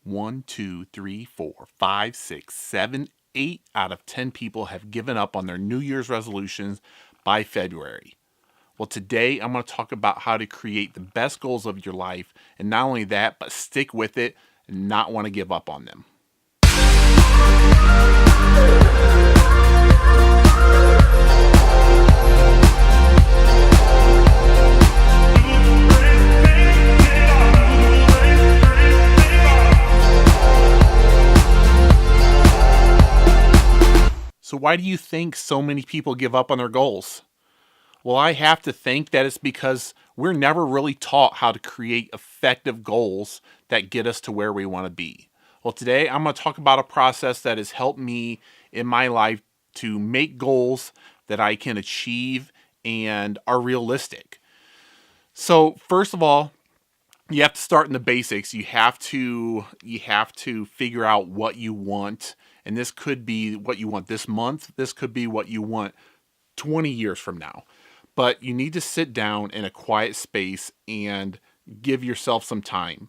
1, 2, 3, 4, 5, 6, 7, 8 out of 10 people have given up on their New Year's resolutions by February. Well, today I'm going to talk about how to create the best goals of your life, and not only that, but stick with it and not want to give up on them. So why do you think so many people give up on their goals? Well, I have to think that it's because we're never really taught how to create effective goals that get us to where we want to be. Well, today I'm going to talk about a process that has helped me in my life to make goals that I can achieve and are realistic. So, first of all, you have to start in the basics. You have to figure out what you want, and this could be what you want this month. This could be what you want 20 years from now. But you need to sit down in a quiet space and give yourself some time.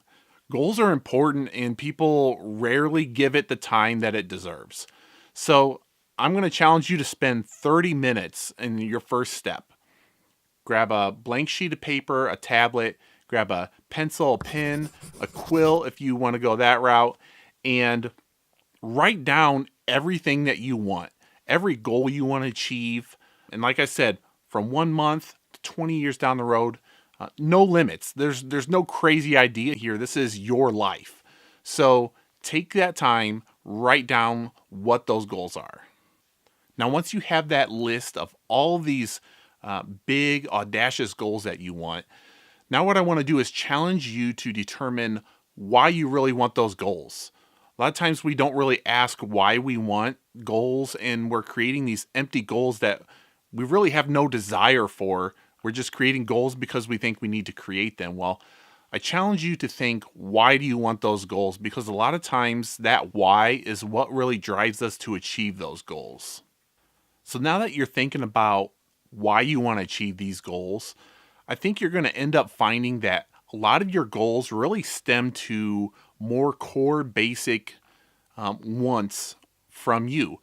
Goals are important, and people rarely give it the time that it deserves. So I'm going to challenge you to spend 30 minutes in your first step. Grab a blank sheet of paper, a tablet, grab a pencil, a pen, a quill if you want to go that route, and write down everything that you want, every goal you want to achieve. And like I said, from 1 month to 20 years down the road, no limits. There's no crazy idea here. This is your life. So take that time, write down what those goals are. Now, once you have that list of all these big, audacious goals that you want, now what I want to do is challenge you to determine why you really want those goals. A lot of times we don't really ask why we want goals, and we're creating these empty goals that we really have no desire for. We're just creating goals because we think we need to create them. Well, I challenge you to think, why do you want those goals? Because a lot of times that why is what really drives us to achieve those goals. So now that you're thinking about why you want to achieve these goals, I think you're going to end up finding that a lot of your goals really stem to more core basic wants from you.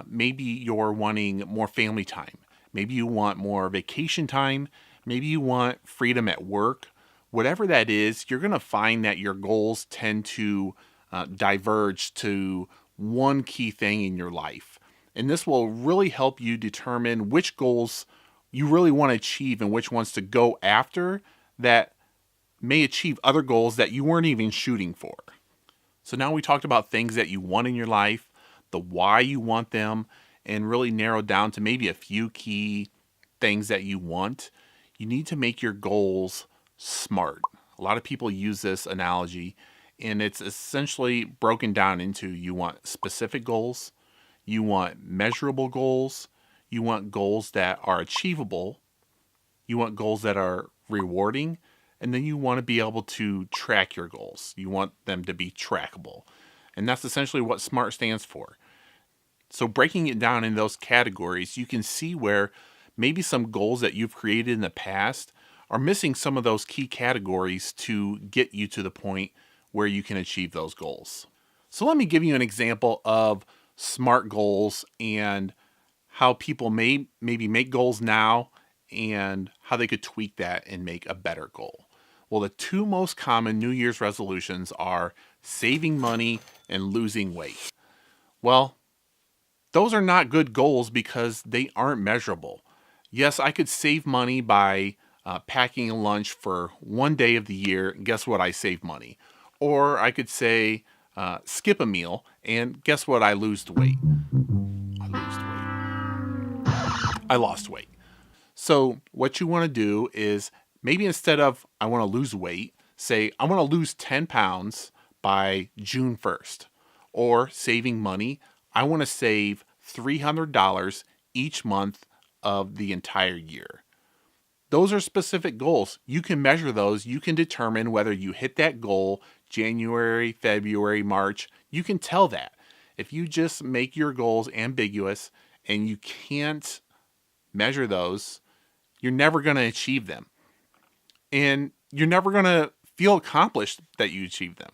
Maybe you're wanting more family time. Maybe you want more vacation time. Maybe you want freedom at work. Whatever that is, you're going to find that your goals tend to diverge to one key thing in your life. And this will really help you determine which goals you really want to achieve and which ones to go after that may achieve other goals that you weren't even shooting for. So now we talked about things that you want in your life, the why you want them, and really narrowed down to maybe a few key things that you want. You need to make your goals SMART. A lot of people use this analogy, and it's essentially broken down into you want specific goals, you want measurable goals, you want goals that are achievable, you want goals that are rewarding, and then you want to be able to track your goals. You want them to be trackable. And that's essentially what SMART stands for. So breaking it down in those categories, you can see where maybe some goals that you've created in the past are missing some of those key categories to get you to the point where you can achieve those goals. So let me give you an example of SMART goals and how people maybe make goals now and how they could tweak that and make a better goal. Well, the two most common New Year's resolutions are saving money and losing weight. Well, those are not good goals because they aren't measurable. Yes, I could save money by packing a lunch for one day of the year. And guess what? I save money. Or I could say skip a meal, and guess what? I lost weight. I lost weight. So what you want to do is maybe instead of I want to lose weight, say I want to lose 10 pounds by June 1st. Or saving money, I want to save $300 each month of the entire year. Those are specific goals. You can measure those. You can determine whether you hit that goal January, February, March. You can tell that. If you just make your goals ambiguous and you can't measure those, you're never going to achieve them. And you're never going to feel accomplished that you achieved them.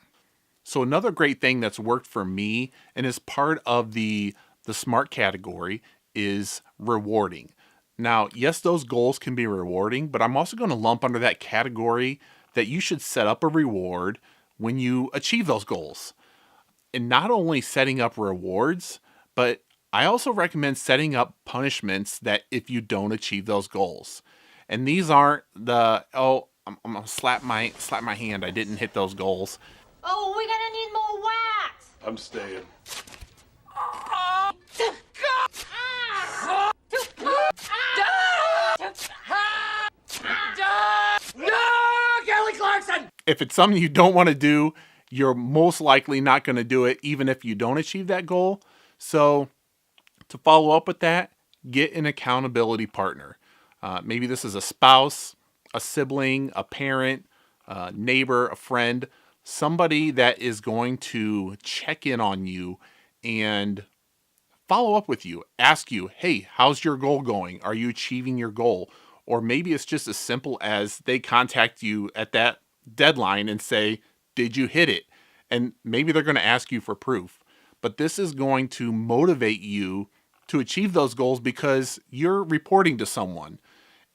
So another great thing that's worked for me and is part of the SMART category is rewarding. Now, yes, those goals can be rewarding, but I'm also going to lump under that category that you should set up a reward when you achieve those goals. And not only setting up rewards, but I also recommend setting up punishments that if you don't achieve those goals. And these aren't the, oh, I'm gonna slap my hand, I didn't hit those goals. Oh, we're gonna need more wax. I'm staying. If it's something you don't want to do, you're most likely not going to do it, even if you don't achieve that goal. So to follow up with that, get an accountability partner. Maybe this is a spouse, a sibling, a parent, a neighbor, a friend, somebody that is going to check in on you and follow up with you, ask you, hey, how's your goal going? Are you achieving your goal? Or maybe it's just as simple as they contact you at that deadline and say, did you hit it? And maybe they're going to ask you for proof. But this is going to motivate you to achieve those goals because you're reporting to someone.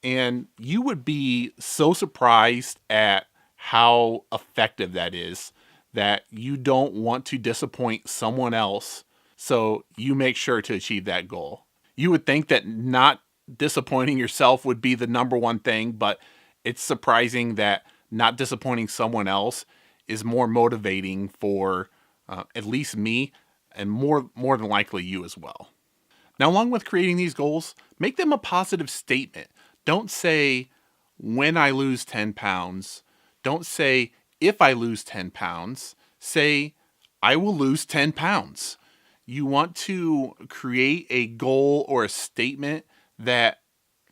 And you would be so surprised at how effective that is, that you don't want to disappoint someone else. So you make sure to achieve that goal. You would think that not disappointing yourself would be the number one thing, but it's surprising that not disappointing someone else is more motivating for at least me, and more than likely you as well. Now, along with creating these goals, make them a positive statement. Don't say, when I lose 10 pounds. Don't say, if I lose 10 pounds. Say, I will lose 10 pounds. You want to create a goal or a statement that,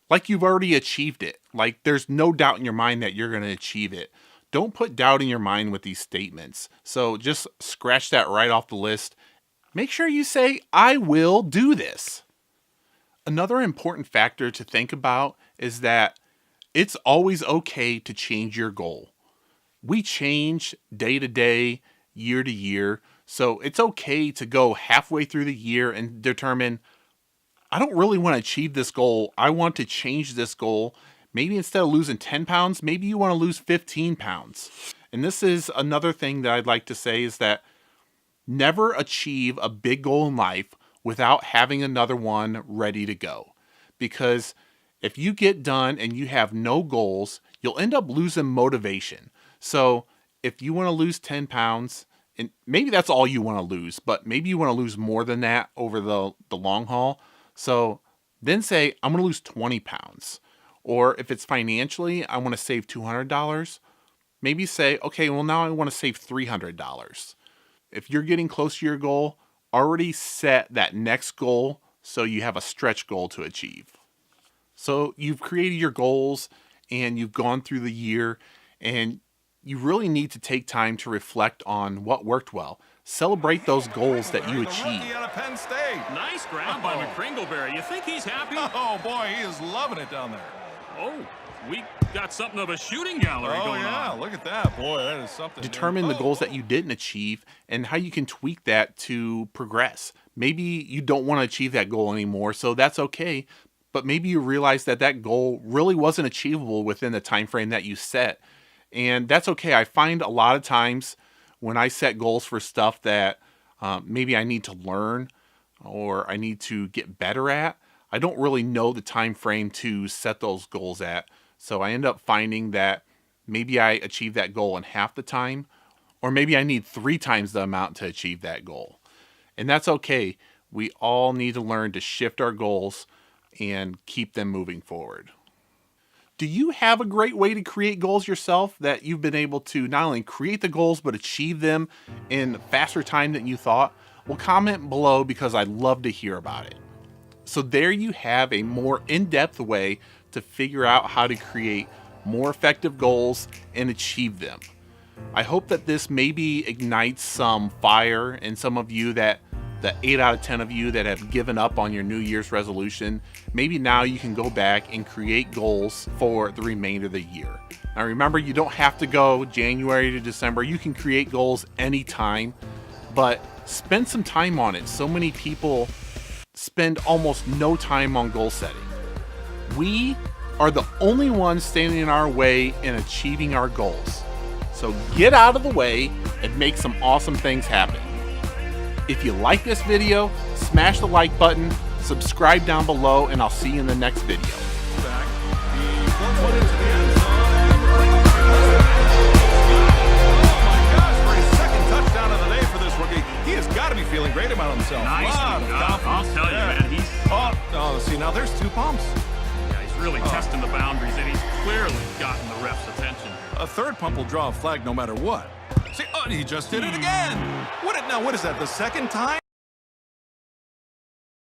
like, you've already achieved it. Like, there's no doubt in your mind that you're going to achieve it. Don't put doubt in your mind with these statements. So just scratch that right off the list. Make sure you say, I will do this. Another important factor to think about is that it's always okay to change your goal. We change day to day, year to year. So it's okay to go halfway through the year and determine, I don't really want to achieve this goal. I want to change this goal. Maybe instead of losing 10 pounds, maybe you want to lose 15 pounds. And this is another thing that I'd like to say is that never achieve a big goal in life without having another one ready to go. Because if you get done and you have no goals, you'll end up losing motivation. So if you want to lose 10 pounds, and maybe that's all you want to lose, but maybe you want to lose more than that over the long haul. So then say, I'm going to lose 20 pounds. Or if it's financially, I want to save $200. Maybe say, okay, well, now I want to save $300. If you're getting close to your goal, already set that next goal so you have a stretch goal to achieve. So you've created your goals and you've gone through the year, and you really need to take time to reflect on what worked well. Celebrate those goals that you achieved. Out of Penn State. Nice grab by McCringleberry. You think he's happy? Oh, boy, he is loving it down there. Oh, we got something of a shooting gallery going on. Look at that. Boy, that is something. Determine the goals that you didn't achieve and how you can tweak that to progress. Maybe you don't want to achieve that goal anymore, so that's okay. But maybe you realize that that goal really wasn't achievable within the time frame that you set. And that's okay. I find a lot of times when I set goals for stuff that maybe I need to learn or I need to get better at, I don't really know the time frame to set those goals at. So I end up finding that maybe I achieve that goal in half the time, or maybe I need 3 times the amount to achieve that goal. And that's okay. We all need to learn to shift our goals and keep them moving forward. Do you have a great way to create goals yourself that you've been able to not only create the goals but achieve them in faster time than you thought? Well, comment below because I'd love to hear about it. So there you have a more in-depth way to figure out how to create more effective goals and achieve them. I hope that this maybe ignites some fire in some of you, that the 8 out of 10 of you that have given up on your New Year's resolution. Maybe now you can go back and create goals for the remainder of the year. Now remember, you don't have to go January to December. You can create goals anytime, but spend some time on it. So many people spend almost no time on goal setting. We are the only ones standing in our way in achieving our goals. So get out of the way and make some awesome things happen. If you like this video, smash the like button, subscribe down below, and I'll see you in the next video. Back. He floats one into the end zone. Oh my gosh, for his second touchdown of the day for this rookie. He has got to be feeling great about himself. Nice. Lot of I'll confidence. tell you, Yeah. man. He's Oh, see, now there's 2 pumps. yeah, he's really testing the boundaries, and he's clearly gotten the ref's attention. A third pump will draw a flag no matter what. See, oh, he just did it again. What is that, the second time?